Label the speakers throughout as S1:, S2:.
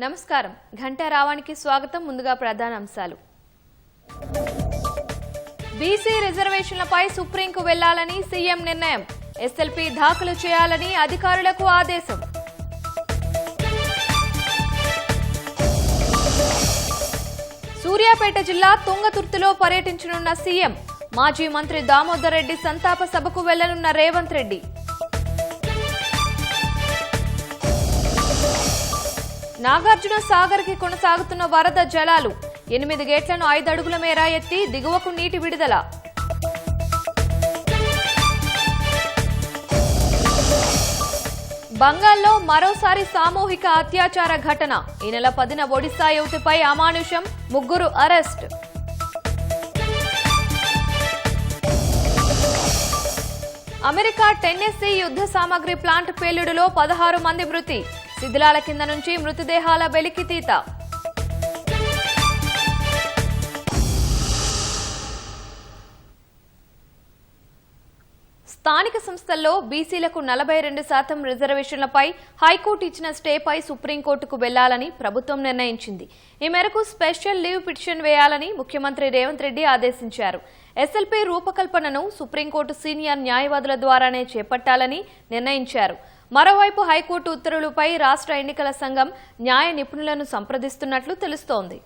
S1: నమస్కారం ఘంటా రావానికి స్వాగతం. ముందుగా ప్రధాన అంశాలు. బీసీ రిజర్వేషన్లపై సుప్రీంకు వెళ్లాలని సీఎం నిర్ణయం. ఎస్ఎల్పీ దాఖలు చేయాలని అధికారులకు ఆదేశం. సూర్యాపేట జిల్లా తుంగతుర్తిలో పర్యటించనున్న సీఎం. మాజీ మంత్రి దామోదర్ రెడ్డి సంతాప సభకు వెళ్లనున్న రేవంత్ రెడ్డి. నాగార్జున సాగర్ కి కొనసాగుతున్న వరద జలాలు. 8 గేట్లను 5 అడుగుల మేర ఎత్తి దిగువకు నీటి విడుదల. బంగాల్లో మరోసారి సామూహిక అత్యాచార ఘటన. ఈ నెల 10న ఒడిశా యువతిపై అమానుషం, 3 అరెస్ట్. అమెరికా టెన్నెస్సీ యుద్ధ సామగ్రి ప్లాంట్ పేలుడులో 16 మంది మృతి. శిథిలాల కింద నుంచి మృతదేహాల వెలికితీత. స్థానిక సంస్థల్లో బీసీలకు 42% రిజర్వేషన్లపై హైకోర్టు ఇచ్చిన స్టేపై సుప్రీంకోర్టుకు వెళ్లాలని ప్రభుత్వం నిర్ణయించింది. ఈ మేరకు స్పెషల్ లీవ్ పిటిషన్ వేయాలని ముఖ్యమంత్రి రేవంత్ రెడ్డి ఆదేశించారు. ఎస్ఎల్పీ రూపకల్పనను సుప్రీంకోర్టు సీనియర్ న్యాయవాదుల ద్వారానే చేపట్టాలని నిర్ణయించారు. మరోవైపు హైకోర్టు ఉత్తర్వులపై రాష్ట్ర ఎన్నికల సంఘం న్యాయ నిపుణులను సంప్రదిస్తున్నట్లు తెలుస్తోంది.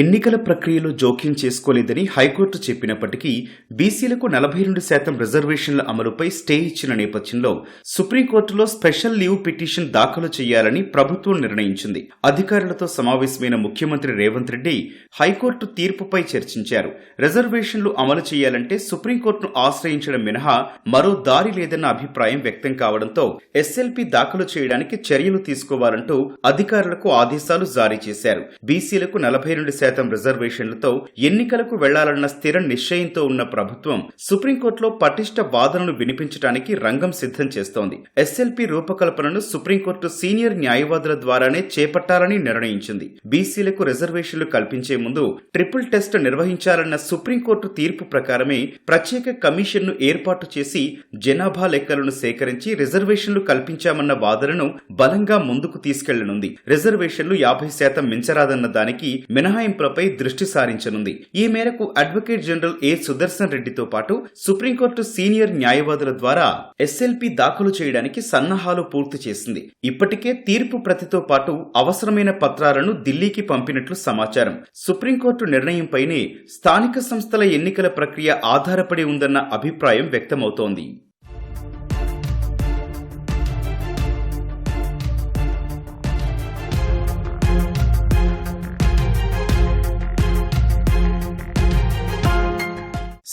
S2: ఎన్నికల ప్రక్రియలో జోక్యం చేసుకోలేదని హైకోర్టు చెప్పినప్పటికీ బీసీలకు 42% రిజర్వేషన్ల అమలుపై స్టే ఇచ్చిన నేపథ్యంలో సుప్రీంకోర్టులో స్పెషల్ లీవ్ పిటిషన్ దాఖలు చేయాలని ప్రభుత్వం నిర్ణయించింది. అధికారులతో సమావేశమైన ముఖ్యమంత్రి రేవంత్ రెడ్డి హైకోర్టు తీర్పుపై చర్చించారు. రిజర్వేషన్లు అమలు చేయాలంటే సుప్రీంకోర్టును ఆశ్రయించడం మినహా మరో దారి లేదన్న అభిప్రాయం వ్యక్తం కావడంతో ఎస్ఎల్పీ దాఖలు చేయడానికి చర్యలు తీసుకోవాలంటూ అధికారులకు ఆదేశాలు జారీ చేశారు. బీసీలకు 42% రిజర్వేషన్లతో ఎన్నికలకు వెళ్లాలన్న స్థిర నిశ్చయంతో ఉన్న ప్రభుత్వం సుప్రీంకోర్టులో పటిష్ట వాదనలు వినిపించడానికి రంగం సిద్ధం చేస్తోంది. ఎస్ఎల్పీ రూపకల్పనను సుప్రీంకోర్టు సీనియర్ న్యాయవాదుల ద్వారానే చేపట్టాలని నిర్ణయించింది. బీసీలకు రిజర్వేషన్లు కల్పించే ముందు ట్రిపుల్ టెస్ట్ నిర్వహించాలన్న సుప్రీంకోర్టు తీర్పు ప్రకారమే ప్రత్యేక కమిషన్ను ఏర్పాటు చేసి జనాభా లెక్కలను సేకరించి రిజర్వేషన్లు కల్పించామన్న వాదనను బలంగా ముందుకు తీసుకెళ్లనుంది. రిజర్వేషన్లు 50% మించరాదన్న దానికి మినహాయింపులపై దృష్టి సారించనుంది. ఈ మేరకు అడ్వకేట్ జనరల్ ఏ సుదర్శన్ రెడ్డితో పాటు సుప్రీంకోర్టు సీనియర్ న్యాయవాదుల ద్వారా ఎస్ఎల్పీ దాఖలు చేయడానికి సన్నాహాలు పూర్తి చేసింది. ఇప్పటికే తీర్పు ప్రతితో పాటు అవసరమైన పత్రాలను ఢిల్లీకి పంపినట్లు సమాచారం. సుప్రీంకోర్టు నిర్ణయంపైనే స్థానిక సంస్థల ఎన్నికల ప్రక్రియ ఆధారపడి ఉందన్న అభిప్రాయం వ్యక్తమవుతోంది.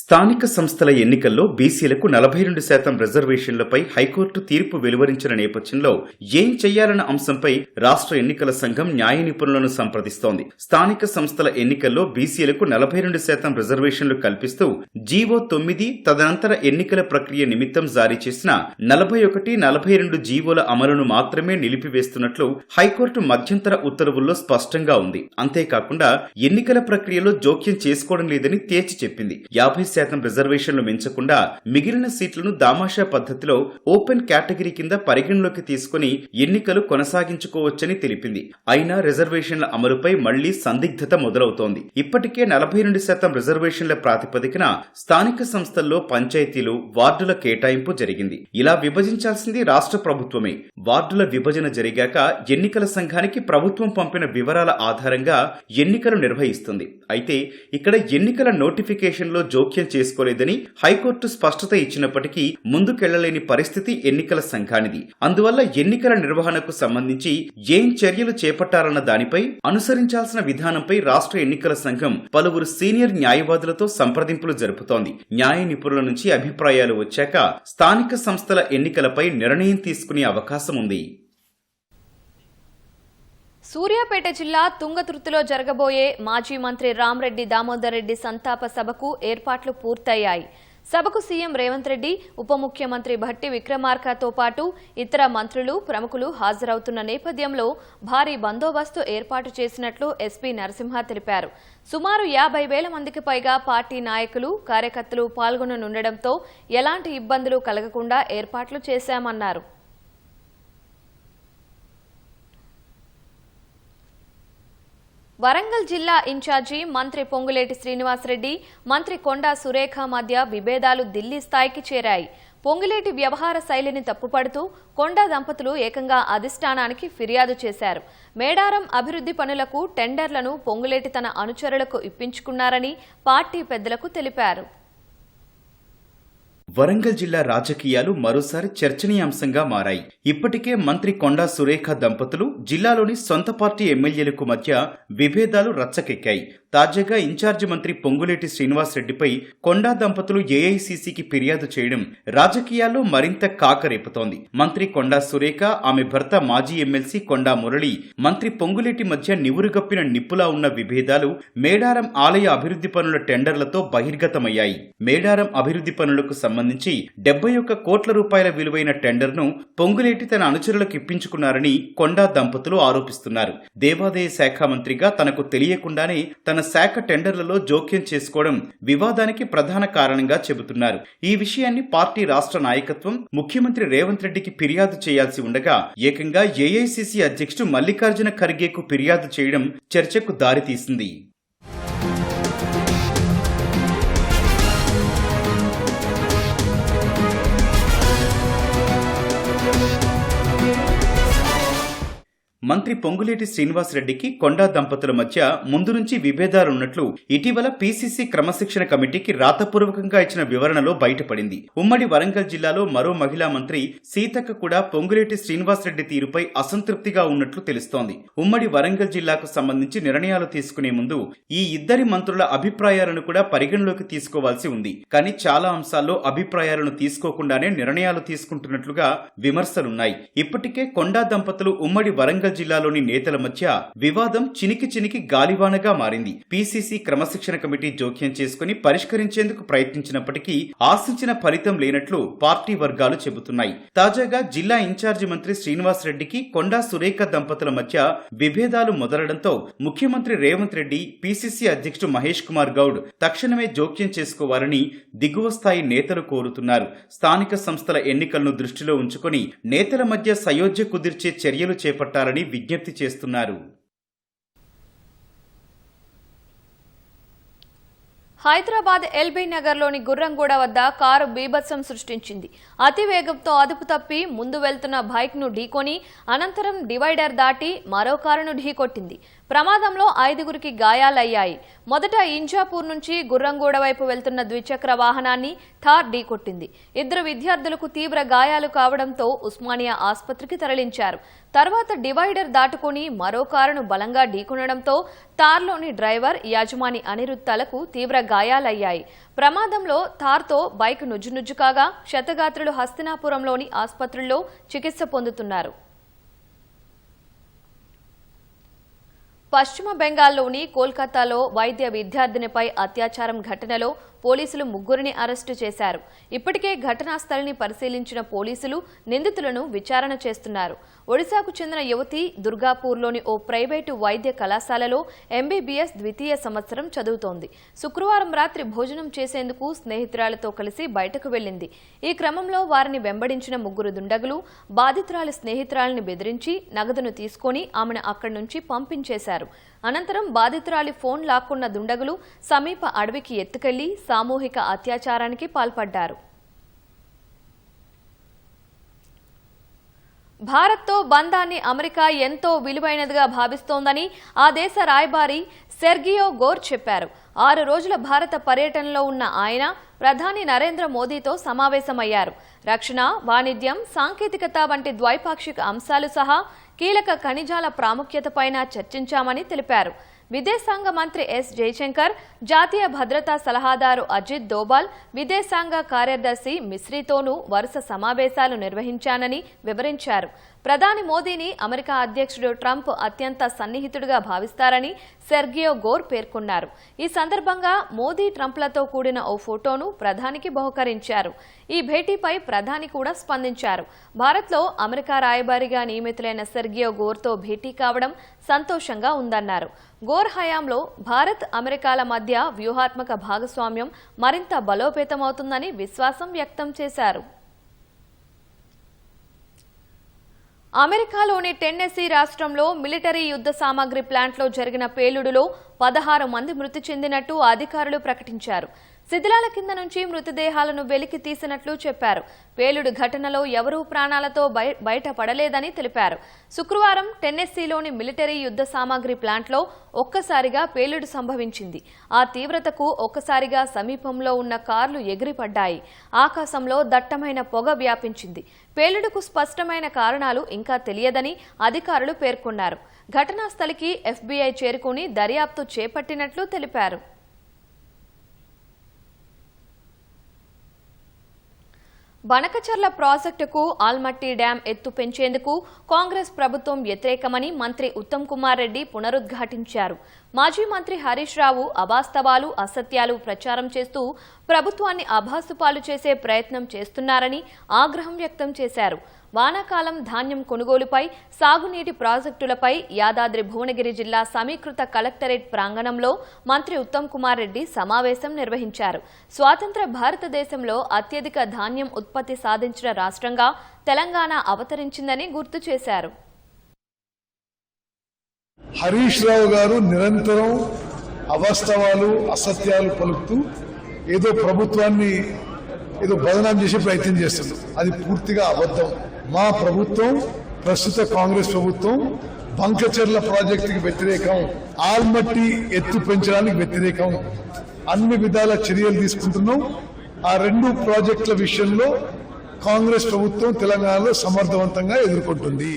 S2: స్థానిక సంస్థల ఎన్నికల్లో బీసీలకు 42% రిజర్వేషన్లపై హైకోర్టు తీర్పు వెలువరించిన నేపథ్యంలో ఏం చెయ్యాలన్న అంశంపై రాష్ట్ర ఎన్నికల సంఘం న్యాయ నిపుణులను సంప్రదిస్తోంది. స్థానిక సంస్థల ఎన్నికల్లో బీసీలకు 42% రిజర్వేషన్లు కల్పిస్తూ జీవో 9 తదనంతర ఎన్నికల ప్రక్రియ నిమిత్తం జారీ చేసిన 41, 42 జీవోల అమలును మాత్రమే నిలిపివేస్తున్నట్లు హైకోర్టు మధ్యంతర ఉత్తర్వుల్లో స్పష్టంగా ఉంది. అంతేకాకుండా ఎన్నికల ప్రక్రియలో జోక్యం చేసుకోవడం లేదని తేల్చి చెప్పింది. 50% రిజర్వేషన్లు మించకుండా మిగిలిన సీట్లను దామాషా పద్ధతిలో ఓపెన్ కేటగిరీ కింద పరిగణలోకి తీసుకుని ఎన్నికలు కొనసాగించుకోవచ్చని తెలిపింది. అయినా రిజర్వేషన్ల అమలుపై మళ్లీ సందిగ్ధత మొదలవుతోంది. ఇప్పటికే 42% రిజర్వేషన్ల ప్రాతిపదికన స్థానిక సంస్థల్లో పంచాయతీలు, వార్డుల కేటాయింపు జరిగింది. ఇలా విభజించాల్సింది రాష్ట్ర ప్రభుత్వమే. వార్డుల విభజన జరిగాక ఎన్నికల సంఘానికి ప్రభుత్వం పంపిన వివరాల ఆధారంగా ఎన్నికలు నిర్వహిస్తుంది. అయితే ఇక్కడ ఎన్నికల నోటిఫికేషన్లో జోక్యం చేసుకోలేదని హైకోర్టు స్పష్టత ఇచ్చినప్పటికీ ముందుకెళ్లలేని పరిస్థితి ఎన్నికల సంఘానిది. అందువల్ల ఎన్నికల నిర్వహణకు సంబంధించి ఏం చర్యలు చేపట్టాలన్న దానిపై అనుసరించాల్సిన విధానంపై రాష్ట్ర ఎన్నికల సంఘం పలువురు సీనియర్ న్యాయవాదులతో సంప్రదింపులు జరుపుతోంది. న్యాయ నిపుణుల నుంచి అభిప్రాయాలు వచ్చాక స్థానిక సంస్థల ఎన్నికలపై నిర్ణయం తీసుకునే అవకాశం ఉంది.
S1: సూర్యాపేట జిల్లా తుంగతుర్తిలో జరగబోయే మాజీ మంత్రి రామరెడ్డి దామోదర్ రెడ్డి సంతాప సభకు ఏర్పాట్లు పూర్తయ్యాయి. సభకు సీఎం రేవంత్ రెడ్డి, ఉప ముఖ్యమంత్రి భట్టి విక్రమార్కతో పాటు ఇతర మంత్రులు, ప్రముఖులు హాజరవుతున్న నేపథ్యంలో భారీ బందోబస్తు ఏర్పాటు చేసినట్లు ఎస్పీ నరసింహ తెలిపారు. సుమారు 50,000 మందికి పైగా పార్టీ నాయకులు, కార్యకర్తలు పాల్గొననుండటంతో ఎలాంటి ఇబ్బందులు కలగకుండా ఏర్పాట్లు చేశామన్నారు. వరంగల్ జిల్లా ఇన్ఛార్జి మంత్రి పొంగులేటి శ్రీనివాసరెడ్డి, మంత్రి కొండా సురేఖ మధ్య విభేదాలు ఢిల్లీ స్థాయికి చేరాయి. పొంగులేటి వ్యవహార శైలిని తప్పుపడుతూ కొండా దంపతులు ఏకంగా అధిష్టానానికి ఫిర్యాదు చేశారు. మేడారం అభివృద్ధి పనులకు టెండర్లను పొంగులేటి తన అనుచరులకు ఇప్పించుకున్నారని పార్టీ పెద్దలకు తెలిపారు.
S2: వరంగల్ జిల్లా రాజకీయాలు మరోసారి చర్చనీయాంశంగా మారాయి. ఇప్పటికే మంత్రి కొండా సురేఖ దంపతులు జిల్లాలోని సొంత పార్టీ ఎమ్మెల్యేలకు మధ్య విభేదాలు రచ్చకెక్కాయి. తాజాగా ఇన్ఛార్జి మంత్రి పొంగులేటి శ్రీనివాసరెడ్డిపై కొండా దంపతులు ఏఐసీసీకి ఫిర్యాదు చేయడం రాజకీయాల్లో మరింత కాకరేపుతోంది. మంత్రి కొండా సురేఖ, ఆమె భర్త మాజీ ఎమ్మెల్సీ కొండా మురళి, మంత్రి పొంగులేటి మధ్య నివురుగప్పిన నిప్పులా ఉన్న విభేదాలు మేడారం ఆలయ అభివృద్ధి పనుల టెండర్లతో బహిర్గతమయ్యాయి. మేడారం అభివృద్ధి పనులకు సంబంధించి 71 కోట్ల రూపాయల విలువైన టెండర్ను పొంగులేటి తన అనుచరులకు ఇప్పించుకున్నారని కొండా దంపతులు ఆరోపిస్తున్నారు. దేవాదాయ శాఖ మంత్రిగా తనకు తెలియకుండానే తన శాఖ టెండర్లలో జోక్యం చేసుకోవడం వివాదానికి ప్రధాన కారణంగా చెబుతున్నారు. ఈ విషయాన్ని పార్టీ రాష్ట్ర నాయకత్వం ముఖ్యమంత్రి రేవంత్ రెడ్డికి ఫిర్యాదు చేయాల్సి ఉండగా ఏకంగా ఏఐసీసీ అధ్యక్షుడు మల్లికార్జున ఖర్గేకు ఫిర్యాదు చేయడం చర్చకు దారితీసింది. మంత్రి పొంగులేటి శ్రీనివాసరెడ్డికి కొండా దంపతుల మధ్య ముందు నుంచి విభేదాలున్నట్లు ఇటీవల పీసీసీ క్రమశిక్షణ కమిటీకి రాతపూర్వకంగా ఇచ్చిన వివరణలో బయటపడింది. ఉమ్మడి వరంగల్ జిల్లాలో మరో మహిళా మంత్రి సీతక్క కూడా పొంగులేటి శ్రీనివాసరెడ్డి తీరుపై అసంతృప్తిగా ఉన్నట్లు తెలుస్తోంది. ఉమ్మడి వరంగల్ జిల్లాకు సంబంధించి నిర్ణయాలు తీసుకునే ముందు ఈ ఇద్దరి మంత్రుల అభిప్రాయాలను కూడా పరిగణలోకి తీసుకోవాల్సి ఉంది. కానీ చాలా అంశాల్లో అభిప్రాయాలను తీసుకోకుండానే నిర్ణయాలు తీసుకుంటున్నట్లుగా విమర్శలున్నాయి. ఇప్పటికే కొండా దంపతులు ఉమ్మడి వరంగల్ జిల్లాలోని నేతల మధ్య వివాదం చినికి గాలివానగా మారింది. పీసీసీ క్రమశిక్షణ కమిటీ జోక్యం చేసుకుని పరిష్కరించేందుకు ప్రయత్నించినప్పటికీ ఆశించిన ఫలితం లేనట్లు పార్టీ వర్గాలు చెబుతున్నాయి. తాజాగా జిల్లా ఇన్ఛార్జి మంత్రి శ్రీనివాసరెడ్డికి కొండా సురేఖ దంపతుల మధ్య విభేదాలు మొదలడంతో ముఖ్యమంత్రి రేవంత్ రెడ్డి, పీసీసీ అధ్యక్షుడు మహేష్ కుమార్ గౌడ్ తక్షణమే జోక్యం చేసుకోవాలని దిగువ స్థాయి నేతలు కోరుతున్నారు. స్థానిక సంస్థల ఎన్నికలను దృష్టిలో ఉంచుకుని నేతల మధ్య సయోధ్య కుదిర్చే చర్యలు చేపట్టాలని విజ్ఞప్తి చేస్తున్నారు.
S1: హైదరాబాద్ ఎల్బీ నగర్లోని గుర్రంగూడ వద్ద కారు బీభత్సం సృష్టించింది. అతి వేగంతో అదుపు తప్పి ముందు వెళ్తున్న బైక్ను ఢీకొని అనంతరం డివైడర్ దాటి మరో కారును ఢీకొట్టింది. ప్రమాదంలో 5గురికి గాయాలయ్యాయి. మొదట ఇంజాపూర్ నుంచి గుర్రంగూడ వైపు వెళ్తున్న ద్విచక్ర వాహనాన్ని థార్ ఢీకొట్టింది. 2 విద్యార్థులకు తీవ్ర గాయాలు కావడంతో ఉస్మానియా ఆసుపత్రికి తరలించారు. తర్వాత డివైడర్ దాటుకుని మరో కారును బలంగా ఢీకొనడంతో థార్లోని డ్రైవర్, యజమాని అనిరుత్తలకు తీవ్ర గాయాలయ్యాయి. ప్రమాదంలో థార్తో బైక్ నుజ్జునుజ్జు కాగా క్షతగాత్రులు హస్తినాపురంలోని ఆసుపత్రుల్లో చికిత్స పొందుతున్నారు. పశ్చిమ బెంగాల్లోని కోల్కతాలో వైద్య విద్యార్థినిపై అత్యాచారం ఘటనలో పోలీసులు 3 అరెస్టు చేశారు. ఇప్పటికే ఘటనా స్థలిని పరిశీలించిన పోలీసులు నిందితులను విచారణ చేస్తున్నారు. ఒడిశాకు చెందిన యువతి దుర్గాపూర్లోని ఓ ప్రైవేటు వైద్య కళాశాలలో ఎంబీబీఎస్ ద్వితీయ సంవత్సరం చదువుతోంది. శుక్రవారం రాత్రి భోజనం చేసేందుకు స్నేహితురాలతో కలిసి బయటకు వెళ్లింది. ఈ క్రమంలో వారిని వెంబడించిన 3 దుండగులు బాధితురాలి స్నేహితురాలిని బెదిరించి నగదును తీసుకుని ఆమెను అక్కడి నుంచి పంపించేశారు. అనంతరం బాధితురాలి ఫోన్ లాక్కున్న దుండగులు సమీప అడవికి ఎత్తుకెళ్లి సామూహిక అత్యాచారానికి పాల్పడ్డారు. భారత్తో బంధాన్ని అమెరికా ఎంతో విలువైనదిగా భావిస్తోందని ఆ దేశ రాయబారి సెర్గియో గోర్ చెప్పారు. 6 రోజుల భారత పర్యటనలో ఉన్న ఆయన ప్రధాని నరేంద్ర మోదీతో సమావేశమయ్యారు. రక్షణ, వాణిజ్యం, సాంకేతికత వంటి ద్వైపాక్షిక అంశాలు సహా కీలక ఖనిజాల ప్రాముఖ్యతపైన చర్చించామని తెలిపారు. విదేశాంగ మంత్రి ఎస్ జయశంకర్, జాతీయ భద్రతా సలహాదారు అజిత్ దోబాల్, విదేశాంగ కార్యదర్శి మిస్రీతోనూ వరుస సమావేశాలు నిర్వహించానని వివరించారు. ప్రధాని మోదీని అమెరికా అధ్యక్షుడు ట్రంప్ అత్యంత సన్నిహితుడిగా భావిస్తారని సెర్గియో గోర్ పేర్కొన్నారు. ఈ సందర్భంగా మోదీ, ట్రంప్లతో కూడిన ఓ ఫోటోను ప్రధానికి బహుకరించారు. ఈ భేటీపై ప్రధాని కూడా స్పందించారు. భారత్లో అమెరికా రాయబారిగా నియమితులైన సెర్గియో గోర్తో భేటీ కావడం సంతోషంగా ఉందన్నారు. గోర్ హయాంలో భారత్, అమెరికాల మధ్య వ్యూహాత్మక భాగస్వామ్యం మరింత బలోపేతమవుతుందని విశ్వాసం వ్యక్తం చేశారు. అమెరికాలోని టెన్నెసీ రాష్ట్రంలో మిలిటరీ యుద్ధ సామాగ్రి ప్లాంట్లో జరిగిన పేలుడులో 16 మంది మృతి చెందినట్టు అధికారులు ప్రకటించారు. శిథిలాల కింద నుంచి మృతదేహాలను వెలికి తీసినట్లు చెప్పారు. పేలుడు ఘటనలో ఎవరూ ప్రాణాలతో బయటపడలేదని తెలిపారు. శుక్రవారం టెన్నెస్సీలోని మిలిటరీ యుద్ధ సామాగ్రి ప్లాంట్లో ఒక్కసారిగా పేలుడు సంభవించింది. ఆ తీవ్రతకు ఒక్కసారిగా సమీపంలో ఉన్న కార్లు ఎగిరిపడ్డాయి. ఆకాశంలో దట్టమైన పొగ వ్యాపించింది. పేలుడుకు స్పష్టమైన కారణాలు ఇంకా తెలియదని అధికారులు పేర్కొన్నారు. ఘటనా స్థలికి FBI చేరుకుని దర్యాప్తు చేపట్టినట్లు తెలిపారు. బనకచర్ల ప్రాజెక్టుకు ఆల్మట్టి డ్యాం ఎత్తు పెంచేందుకు కాంగ్రెస్ ప్రభుత్వం వ్యతిరేకమని మంత్రి ఉత్తమ్ కుమార్ రెడ్డి పునరుద్ఘాటించారు. మాజీ మంత్రి హరీష్ రావు అవాస్తవాలు, అసత్యాలు ప్రచారం చేస్తూ ప్రభుత్వాన్ని అభాసుపాలు చేసే ప్రయత్నం చేస్తున్నారని ఆగ్రహం వ్యక్తం చేశారు. వానాకాలం ధాన్యం కొనుగోలుపై, సాగునీటి ప్రాజెక్టులపై యాదాద్రి భువనగిరి జిల్లా సమీకృత కలెక్టరేట్ ప్రాంగణంలో మంత్రి ఉత్తమ్ కుమార్ రెడ్డి సమావేశం నిర్వహించారు. స్వాతంత్ర భారతదేశంలో అత్యధిక ధాన్యం ఉత్పత్తి సాధించిన రాష్ట్రంగా తెలంగాణ అవతరించిందని గుర్తు చేశారు.
S3: హరీష్ రావు గారు నిరంతరం అవాస్తవాలు, అసత్యాలు పలుకుతూ ఏదో ప్రభుత్వాన్ని బదనాం చేసే ప్రయత్నం చేస్తుంది. అది పూర్తిగా అబద్ధం. మా ప్రభుత్వం, ప్రస్తుత కాంగ్రెస్ ప్రభుత్వం బంకచర్ల ప్రాజెక్టుకి వ్యతిరేకం, ఆల్మట్టి ఎత్తు పెంచడానికి వ్యతిరేకం. అన్ని విధాల చర్యలు తీసుకుంటున్నాం. ఆ 2 ప్రాజెక్టుల విషయంలో కాంగ్రెస్ ప్రభుత్వం తెలంగాణలో సమర్థవంతంగా ఎదుర్కొంటుంది.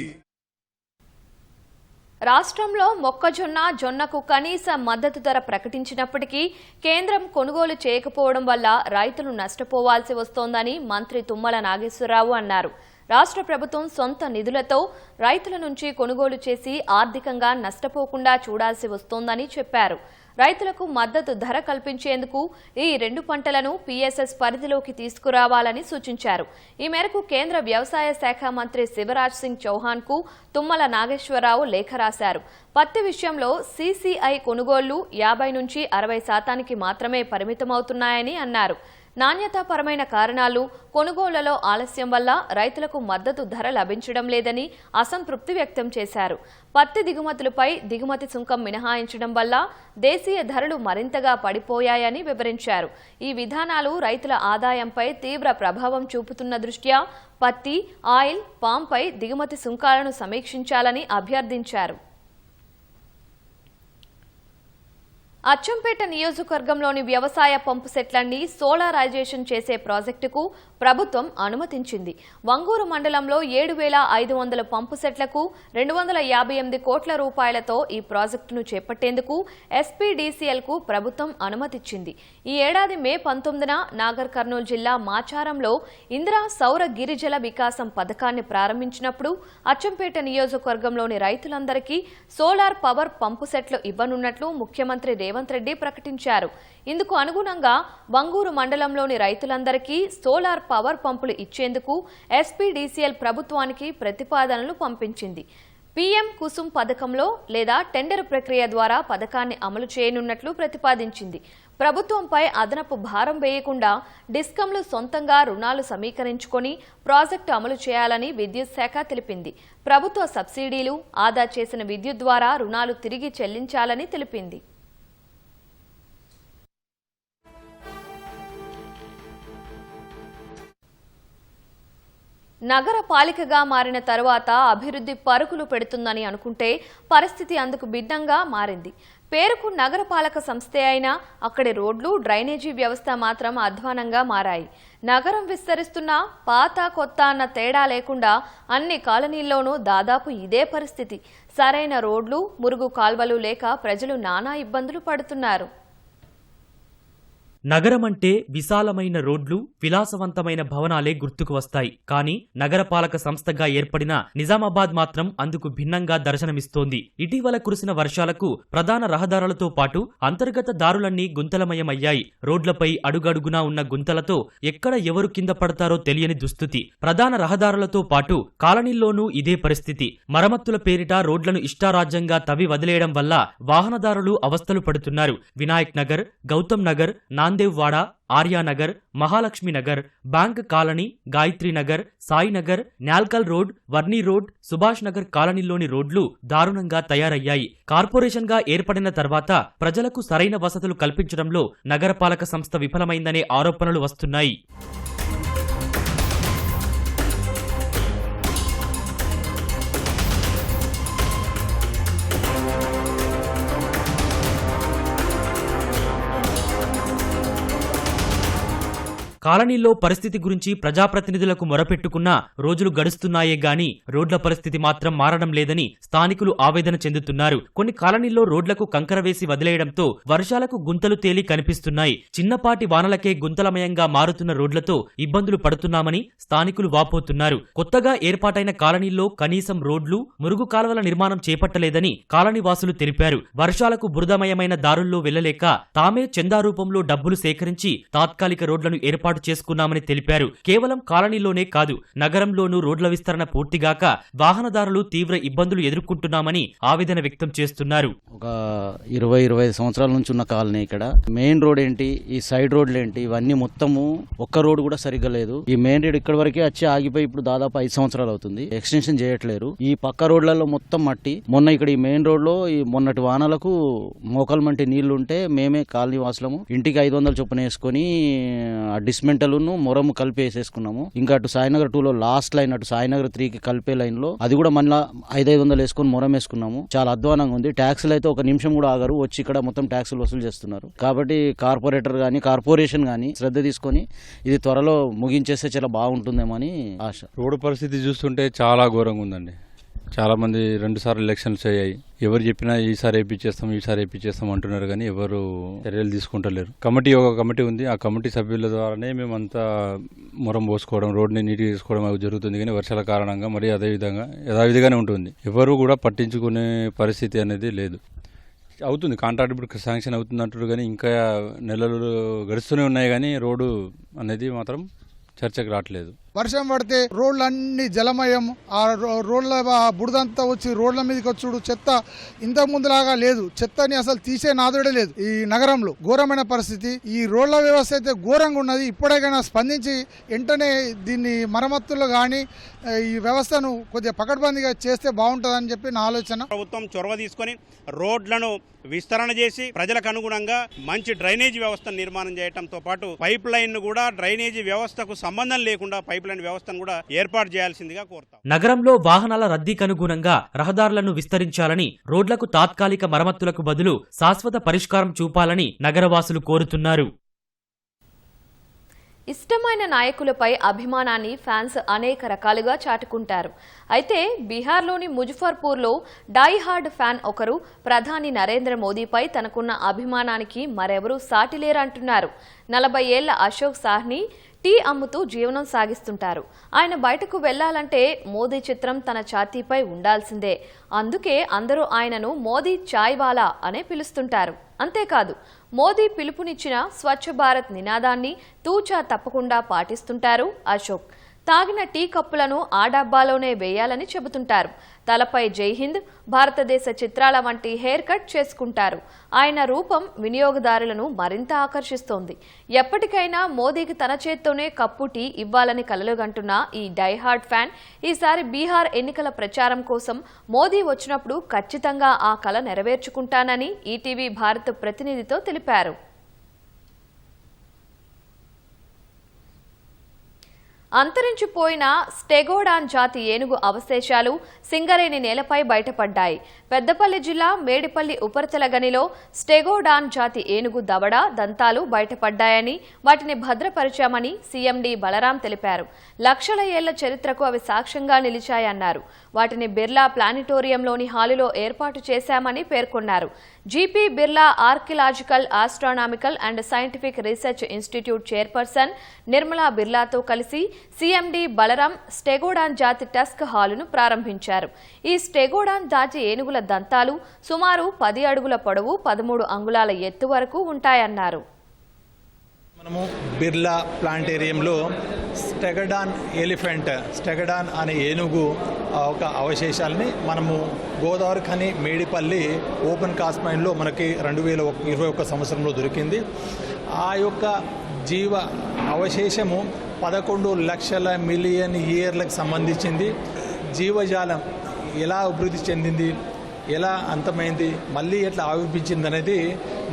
S1: రాష్ట్రంలో మొక్కజొన్న, జొన్నకు కనీస మద్దతు ధర ప్రకటించినప్పటికీ కేంద్రం కొనుగోలు చేయకపోవడం వల్ల రైతులు నష్టపోవాల్సి వస్తోందని మంత్రి తుమ్మల నాగేశ్వరరావు అన్నారు. రాష్ట్ర ప్రభుత్వం సొంత నిధులతో రైతుల నుంచి కొనుగోలు చేసి ఆర్థికంగా నష్టపోకుండా చూడాల్సి వస్తోందని చెప్పారు. రైతులకు మద్దతు ధర కల్పించేందుకు ఈ 2 పంటలను PSS పరిధిలోకి తీసుకురావాలని సూచించారు. ఈ మేరకు కేంద్ర వ్యవసాయ శాఖ మంత్రి శివరాజ్ సింగ్ చౌహాన్ కు తుమ్మల నాగేశ్వరరావు లేఖ రాశారు. పత్తి విషయంలో CCI కొనుగోళ్లు 50 నుంచి 60% మాత్రమే పరిమితమవుతున్నాయని అన్నారు. నాణ్యతాపరమైన కారణాలు, కొనుగోళ్లలో ఆలస్యం వల్ల రైతులకు మద్దతు ధర లభించడం లేదని అసంతృప్తి వ్యక్తం చేశారు. పత్తి దిగుమతులపై దిగుమతి సుంకం మినహాయించడం వల్ల దేశీయ ధరలు మరింతగా పడిపోయాయని వివరించారు. ఈ విధానాలు రైతుల ఆదాయంపై తీవ్ర ప్రభావం చూపుతున్న దృష్ట్యా పత్తి, ఆయిల్, పాంపై దిగుమతి సుంకాలను సమీక్షించాలని అభ్యర్థించారు. అచ్చంపేట నియోజకవర్గంలోని వ్యవసాయ పంపు సెట్లన్నీ సోలారైజేషన్ చేసే ప్రాజెక్టుకు ప్రభుత్వం అనుమతించింది. వంగూరు మండలంలో 7,500 పంపు సెట్లకు 258 కోట్ల రూపాయలతో ఈ ప్రాజెక్టును చేపట్టేందుకు SPDCLకు ప్రభుత్వం అనుమతిచ్చింది. ఈ ఏడాది మే 19న నాగర్ కర్నూలు జిల్లా మాచారంలో ఇందిరా సౌర గిరిజల వికాసం పథకాన్ని ప్రారంభించినప్పుడు అచ్చంపేట నియోజకవర్గంలోని రైతులందరికీ సోలార్ పవర్ పంపు సెట్లు ఇవ్వనున్నట్లు ముఖ్యమంత్రి రేవంత్ రెడ్డి ప్రకటించారు. ఇందుకు అనుగుణంగా వంగూరు మండలంలోని రైతులందరికీ సోలార్ పవర్ పంపులు ఇచ్చేందుకు SPDCL ప్రభుత్వానికి ప్రతిపాదనలు పంపించింది. PM కుసుమ్ పథకంలో లేదా టెండర్ ప్రక్రియ ద్వారా పథకాన్ని అమలు చేయనున్నట్లు ప్రతిపాదించింది. ప్రభుత్వంపై అదనపు భారం వేయకుండా డిస్కంలు సొంతంగా రుణాలు సమీకరించుకొని ప్రాజెక్టు అమలు చేయాలని విద్యుత్ శాఖ తెలిపింది. ప్రభుత్వ సబ్సిడీలు, ఆదా చేసిన విద్యుత్ ద్వారా రుణాలు తిరిగి చెల్లించాలని తెలిపింది. నగర పాలికగా మారిన తరువాత అభివృద్ధి పరుగులు పెడుతుందని అనుకుంటే పరిస్థితి అందుకు భిన్నంగా మారింది. పేరుకు నగరపాలక సంస్థే అయినా అక్కడి రోడ్లు, డ్రైనేజీ వ్యవస్థ మాత్రం అధ్వానంగా మారాయి. నగరం విస్తరిస్తున్నా పాత కొత్త అన్న తేడా లేకుండా అన్ని కాలనీల్లోనూ దాదాపు ఇదే పరిస్థితి. సరైన రోడ్లు, మురుగు కాల్వలు లేక ప్రజలు నానా ఇబ్బందులు పడుతున్నారు.
S4: నగరమంటే విశాలమైన రోడ్లు, విలాసవంతమైన భవనాలే గుర్తుకు వస్తాయి. కానీ నగరపాలక సంస్థగా ఏర్పడిన నిజామాబాద్ మాత్రం అందుకు భిన్నంగా దర్శనమిస్తోంది. ఇటీవల కురిసిన వర్షాలకు ప్రధాన రహదారులతో పాటు అంతర్గత దారులన్నీ గుంతలమయమయ్యాయి. రోడ్లపై అడుగడుగునా ఉన్న గుంతలతో ఎక్కడ ఎవరు కింద పడతారో తెలియని దుస్థితి. ప్రధాన రహదారులతో పాటు కాలనీల్లోనూ ఇదే పరిస్థితి. మరమ్మతుల పేరిట రోడ్లను ఇష్టారాజ్యంగా తవ్వి వదిలేయడం వల్ల వాహనదారులు అవస్థలు పడుతున్నారు. వినాయక్ నగర్, గౌతమ్ నగర్, నాంది Namdev Wada, Aryanagar, Mahalakshmi Nagar, bank colony, Gayatri Nagar, Sai Nagar, Nyalkal road, Varni road, Subhash Nagar కాలనీలోని రోడ్లు దారుణంగా తయారయ్యాయి. కార్పొరేషన్ గా ఏర్పడిన తర్వాత ప్రజలకు సరైన వసతులు కల్పించడంలో నగరపాలక సంస్థ విఫలమైందనే ఆరోపణలు వస్తున్నాయి. కాలనీలో పరిస్థితి గురించి ప్రజాప్రతినిధులకు మొరపెట్టుకున్నా రోజులు గడుస్తున్నాయే గాని రోడ్ల పరిస్థితి మాత్రం మారడం లేదని స్థానికులు ఆవేదన చెందుతున్నారు. కొన్ని కాలనీల్లో రోడ్లకు కంకర వేసి వదిలేయడంతో వర్షాలకు గుంతలు తేలి కనిపిస్తున్నాయి. చిన్నపాటి వానలకే గుంతలమయంగా మారుతున్న రోడ్లతో ఇబ్బందులు పడుతున్నామని స్థానికులు వాపోతున్నారు. కొత్తగా ఏర్పాటైన కాలనీల్లో కనీసం రోడ్లు, మురుగు కాలువల నిర్మాణం చేపట్టలేదని కాలనీవాసులు తెలిపారు. వర్షాలకు బురదమయమైన దారుల్లో వెళ్లలేక తామే చందా రూపంలో డబ్బులు సేకరించి తాత్కాలిక రోడ్లను ఏర్పాటు చేసుకున్నామని తెలిపారు. కేవలం కాలనీలోనే కాదు, నగరంలోనూ రోడ్ల విస్తరణ పూర్తిగాక వాహనదారులు తీవ్ర ఇబ్బందులు ఎదుర్కొంటున్నామని ఆవేదన వ్యక్తం చేస్తున్నారు.
S5: ఒక 20-25 సంవత్సరాల నుంచి ఉన్న కాలనీ ఇక్కడ. మెయిన్ రోడ్ ఏంటి, ఈ సైడ్ రోడ్లు ఏంటి, ఇవన్నీ మొత్తము ఒక్క రోడ్ కూడా సరిగ్గా లేదు. ఈ మెయిన్ రోడ్ ఇక్కడ వరకే వచ్చి ఆగిపోయి ఇప్పుడు దాదాపు 5 సంవత్సరాలు అవుతుంది. ఎక్స్టెన్షన్ చేయట్లేరు. ఈ పక్క రోడ్లలో మొత్తం మట్టి. మొన్న ఇక్కడ ఈ మెయిన్ రోడ్ లో ఈ మొన్నటి వానలకు మోకాలు మంటి నీళ్లు ఉంటే మేమే కాలనీ వాసులము ఇంటికి 500 చొప్పున వేసుకొని డిస్మెంటల్ను మొరము కలిపి వేసేసుకున్నాము. ఇంకా అటు సాయినగర్ 2లో లాస్ట్ లైన్, అటు సాయినగర్ 3కి కలిపే లైన్ లో అది కూడా మళ్ళీ 500 వేసుకొని మొరం వేసుకున్నాము. చాలా అధ్వానంగా ఉంది. ట్యాక్సులు అయితే ఒక నిమిషం కూడా ఆగరు, వచ్చి ఇక్కడ మొత్తం ట్యాక్సులు వసూలు చేస్తున్నారు. కాబట్టి కార్పొరేటర్ గానీ కార్పొరేషన్ గానీ శ్రద్ధ తీసుకొని ఇది త్వరలో ముగించేస్తే చాలా బాగుంటుందేమో అని ఆశ.
S6: రోడ్డు పరిస్థితి చూస్తుంటే చాలా ఘోరంగా ఉందండి. చాలా మంది 2 సార్లు ఎలక్షన్స్ అయ్యాయి. ఎవరు చెప్పినా ఈసారి వేయించేస్తాం అంటున్నారు, కానీ ఎవరు చర్యలు తీసుకుంటలేరు. ఒక కమిటీ ఉంది. ఆ కమిటీ సభ్యుల ద్వారానే మేమంతా మొరం పోసుకోవడం, రోడ్ని నీట్గా తీసుకోవడం అవి జరుగుతుంది. కానీ వర్షాల కారణంగా మరి యథావిధిగానే ఉంటుంది. ఎవరు కూడా పట్టించుకునే పరిస్థితి అనేది లేదు. అవుతుంది, కాంట్రాక్ట్ ఇప్పుడు శాంక్షన్ అవుతుంది అంటారు, కానీ ఇంకా నెలలు గడుస్తూనే ఉన్నాయి, కానీ రోడ్డు అనేది మాత్రం చర్చకు రావట్లేదు.
S7: వర్షం పడితే రోడ్లన్నీ జలమయం. ఆ రోడ్ల బురదంతా వచ్చి రోడ్ల మీదకి వచ్చుడు. చెత్త ఇంతకు ముందులాగా లేదు. చెత్తని అసలు తీసే నాదుడే లేదు ఈ నగరంలో. ఘోరమైన పరిస్థితి. ఈ రోడ్ల వ్యవస్థ అయితే ఘోరంగా ఉన్నది. ఇప్పుడైనా స్పందించి వెంటనే దీన్ని మరమ్మతులు కానీ ఈ వ్యవస్థను కొద్దిగా పకడ్బందీగా చేస్తే బాగుంటుందని చెప్పి నా ఆలోచన.
S8: ప్రభుత్వం చొరవ తీసుకొని రోడ్లను విస్తరణ చేసి ప్రజలకు అనుగుణంగా మంచి డ్రైనేజీ వ్యవస్థను నిర్మాణం చేయడంతో పాటు పైప్ లైన్ కూడా డ్రైనేజీ వ్యవస్థకు సంబంధం లేకుండా పైప్ లైన్ వ్యవస్థను కూడా ఏర్పాటు చేయాల్సిందిగా కోరుతాం.
S4: నగరంలో వాహనాల రద్దీకనుగుణంగా రహదారులను విస్తరించాలని, రోడ్లకు తాత్కాలిక మరమ్మతులకు బదులు శాశ్వత పరిష్కారం చూపాలని నగరవాసులు కోరుతున్నారు.
S1: ఇష్టమైన నాయకులపై అభిమానాన్ని ఫ్యాన్స్ అనేక రకాలుగా చాటుకుంటారు. అయితే బీహార్లోని ముజఫర్పూర్లో డై హార్డ్ ఫ్యాన్ ఒకరు ప్రధాని నరేంద్ర మోదీపై తనకున్న అభిమానానికి మరెవరూ సాటిలేరంటున్నారు. 40 ఏళ్ల అశోక్ సాహ్ని టీ అమ్ముతూ జీవనం సాగిస్తుంటారు. ఆయన బయటకు వెళ్లాలంటే మోదీ చిత్రం తన ఛాతీపై ఉండాల్సిందే. అందుకే అందరూ ఆయనను మోదీ చాయ్ వాలా అనే పిలుస్తుంటారు. అంతేకాదు, మోదీ పిలుపునిచ్చిన స్వచ్ఛ భారత్ నినాదాన్ని తూచా తప్పకుండా పాటిస్తుంటారు అశోక్. తాగిన టీ కప్పులను ఆ డబ్బాలోనే వేయాలని చెబుతుంటారు. తలపై జై హింద్, భారతదేశ చిత్రాల వంటి హెయిర్ కట్ చేసుకుంటారు. ఆయన రూపం వినియోగదారులను మరింత ఆకర్షిస్తోంది. ఎప్పటికైనా మోదీకి తన చేత్తోనే కప్పు టీ ఇవ్వాలని కలలుగంటున్న ఈ డైహార్డ్ ఫ్యాన్ ఈసారి బీహార్ ఎన్నికల ప్రచారం కోసం మోదీ వచ్చినప్పుడు ఖచ్చితంగా ఆ కల నెరవేర్చుకుంటానని ఈటీవీ భారత్ ప్రతినిధితో తెలిపారు. అంతరించిపోయిన స్టెగోడాన్ జాతి ఏనుగు అవశేషాలు సింగరేణి నేలపై బయటపడ్డాయి. పెద్దపల్లి జిల్లా మేడిపల్లి ఉపరితల గనిలో స్టెగోడాన్ జాతి ఏనుగు దవడ, దంతాలు బయటపడ్డాయని, వాటిని భద్రపరిచామని సీఎండీ బలరాం తెలిపారు. లక్షల ఏళ్ల చరిత్రకు అవి సాక్ష్యంగా నిలిచాయన్నారు. వాటిని బిర్లా ప్లానిటోరియంలోని హాలులో ఏర్పాటు చేశామని పేర్కొన్నారు. G P Birla archaeological, astronomical and scientific research institute chairperson Nirmala బిర్లాతో కలిసి సీఎండీ బలరాం స్టెగోడాన్ జాతి టస్క్ హాలును ప్రారంభించారు. ఈ స్టెగోడాన్ జాతి ఏనుగుల దంతాలు సుమారు 10 అడుగుల పొడవు, 13 అంగుళాల ఎత్తు వరకు ఉంటాయన్నారు.
S9: మనము బిర్లా ప్లాంటేరియంలో స్టెగడాన్ అనే ఏనుగు ఒక అవశేషాలని మనము గోదావరి ఖని మేడిపల్లి ఓపెన్ కాస్ట్ మైన్లో మనకి 2021 సంవత్సరంలో దొరికింది. ఆ యొక్క జీవ అవశేషము 11 లక్షల మిలియన్ ఇయర్లకు సంబంధించింది. జీవజాలం ఎలా అభివృద్ధి చెందింది, ఎలా అంతమైంది, మళ్ళీ ఎట్లా ఆవిర్భించింది అనేది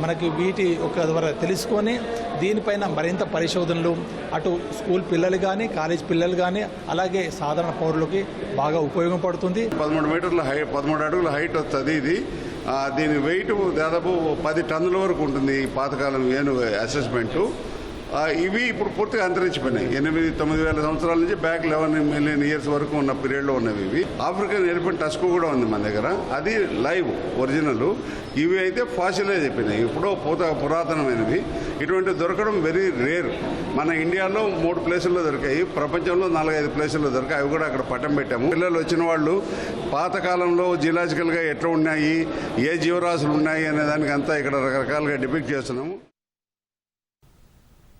S9: మనకి వీటి ఒక ద్వారా తెలుసుకొని దీనిపైన మరింత పరిశోధనలు అటు స్కూల్ పిల్లలు కానీ కాలేజ్ పిల్లలు కానీ అలాగే సాధారణ పౌరులకి బాగా ఉపయోగపడుతుంది.
S10: 13 అడుగుల హైట్ వస్తుంది. ఇది దీని వెయిట్ దాదాపు 10 టన్నుల వరకు ఉంటుంది. ఈ పాతకాలం ఏనుగు అసెస్మెంటు ఇవి ఇప్పుడు పూర్తిగా అంతరించిపోయినాయి. 8-9 వేల సంవత్సరాల నుంచి బ్యాక్ 11 మిలియన్ ఇయర్స్ వరకు ఉన్న పీరియడ్లో ఉన్నవి. ఇవి ఆఫ్రికన్ ఎలిఫెంట్ టస్క్ కూడా ఉంది మన దగ్గర, అది లైవ్ ఒరిజినల్. ఇవి అయితే ఫాసిలైజ్ అయిపోయినాయి, ఇప్పుడు పురాతనమైనవి. ఇటువంటి దొరకడం వెరీ రేర్. మన ఇండియాలో 3 ప్లేసుల్లో దొరికాయి, ప్రపంచంలో 4-5 ప్లేసుల్లో దొరికాయి. అవి కూడా అక్కడ పట్టం పెట్టాము. పిల్లలు వచ్చిన వాళ్ళు పాతకాలంలో జియలాజికల్గా ఎట్లా ఉన్నాయి, ఏ జీవరాశులు ఉన్నాయి అనే దానికి అంతా ఇక్కడ రకరకాలుగా డిపిక్ట్ చేస్తున్నాము.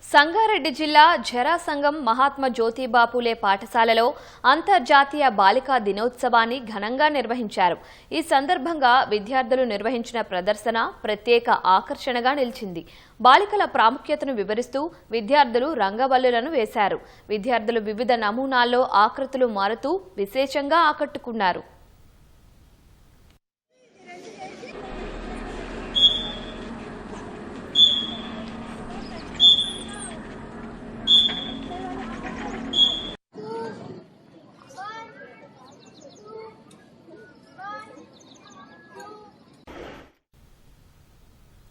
S1: సంగారెడ్డి జిల్లా జరాసంగం మహాత్మా జ్యోతిబా పూలే పాఠశాలలో అంతర్జాతీయ బాలికా దినోత్సవాన్ని ఘనంగా నిర్వహించారు. ఈ సందర్భంగా విద్యార్థులు నిర్వహించిన ప్రదర్శన ప్రత్యేక ఆకర్షణగా నిలిచింది. బాలికల ప్రాముఖ్యతను వివరిస్తూ విద్యార్థులు రంగవల్లులను వేశారు. విద్యార్థులు వివిధ నమూనాల్లో ఆకృతులు మారుతూ విశేషంగా ఆకట్టుకున్నారు.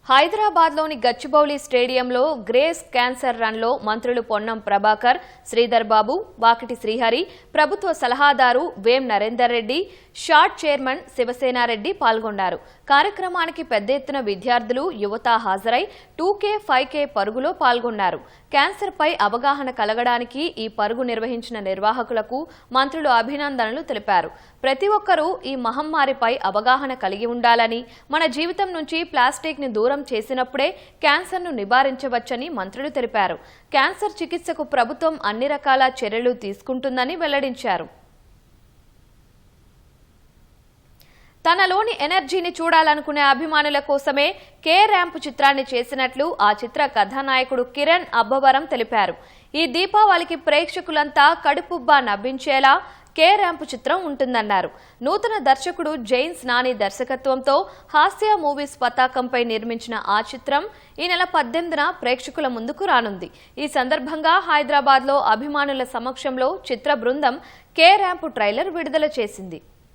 S1: హైదరాబాద్లోని గచ్చిబౌలి స్టేడియంలో గ్రేస్ క్యాన్సర్ రన్లో మంత్రులు పొన్నం ప్రభాకర్, శ్రీధర్ బాబు, వాకిటి శ్రీహరి, ప్రభుత్వ సలహాదారు వేం నరేందర్ రెడ్డి, షాట్ చైర్మన్ శివసేనారెడ్డి పాల్గొన్నారు. కార్యక్రమానికి పెద్ద ఎత్తున విద్యార్థులు, యువత హాజరై 2K, 5K పరుగులో పాల్గొన్నారు. క్యాన్సర్పై అవగాహన కలగడానికి ఈ పరుగు నిర్వహించిన నిర్వాహకులకు మంత్రులు అభినందనలు తెలిపారు. ప్రతి ఒక్కరూ ఈ మహమ్మారిపై అవగాహన కలిగి ఉండాలని, మన జీవితం నుంచి ప్లాస్టిక్ ని దూరం చేసినప్పుడే క్యాన్సర్ను నివారించవచ్చని మంత్రులు తెలిపారు. క్యాన్సర్ చికిత్సకు ప్రభుత్వం అన్ని రకాల చర్యలు తీసుకుంటుందని వెల్లడించారు. తనలోని ఎనర్జీని చూడాలనుకునే అభిమానుల కోసమే కే ర్యాంప్ చిత్రాన్ని చేసినట్లు ఆ చిత్ర కథానాయకుడు కిరణ్ అబ్బవరం తెలిపారు. ఈ దీపావళికి ప్రేక్షకులంతా కడుపుబ్బా నవ్వించేలా కే ర్యాంప్ చిత్రం ఉంటుందన్నారు. నూతన దర్శకుడు జైన్స్ నాని దర్శకత్వంతో హాస్య మూవీస్ పతాకంపై నిర్మించిన ఆ చిత్రం ఈ నెల 18న ప్రేక్షకుల ముందుకు రానుంది. ఈ సందర్భంగా హైదరాబాద్లో అభిమానుల సమక్షంలో చిత్ర బృందం కే ర్యాంప్ ట్రైలర్ విడుదల చేసింది.